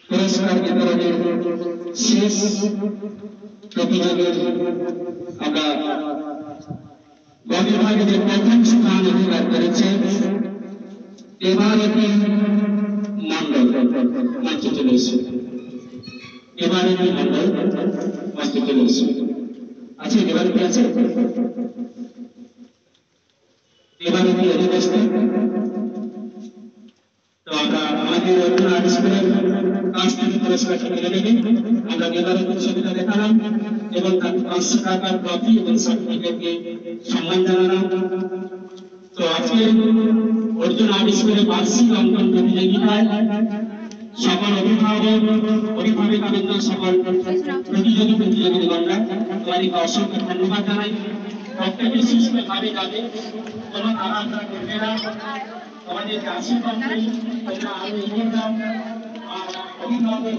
পুরস্কার বিতরণের শেষ প্রতিযোগের আমরা বিভাগে যে প্রথম স্থান অধিকার করেছে এবারতি মন্ডল মঞ্চে চলে এসে এবারতি মন্ডল মঞ্চে চলে এসে আছে এবারতি আছে এবারতি অধিবেশন তো আমরা আমাদের আর্ট স্কুলের কাছ থেকে পুরস্কারটা মেনে নেবে আমরা এবারতি ছবিটা দেখালাম এবং তার 500 টাকার ট্রফি এবং সার্টিফিকেটকে সম্মান জানালাম। তো আজকে অর্জুন আর্ট স্কুলের বার্ষিক অঙ্কন প্রতিযোগিতায় সকল অভিভাবক সকল প্রতিযোগীগণরা তোমাদেরকে অসংখ্য ধন্যবাদ জানাই। প্রত্যেকে সুস্থভাবে যাবে, কোনো তাড়াহুড়া করবে না, তোমাদেরকে আশীর্বাদ করি, তোমরা আরো এগিয়ে যাও। আর অভিভাবক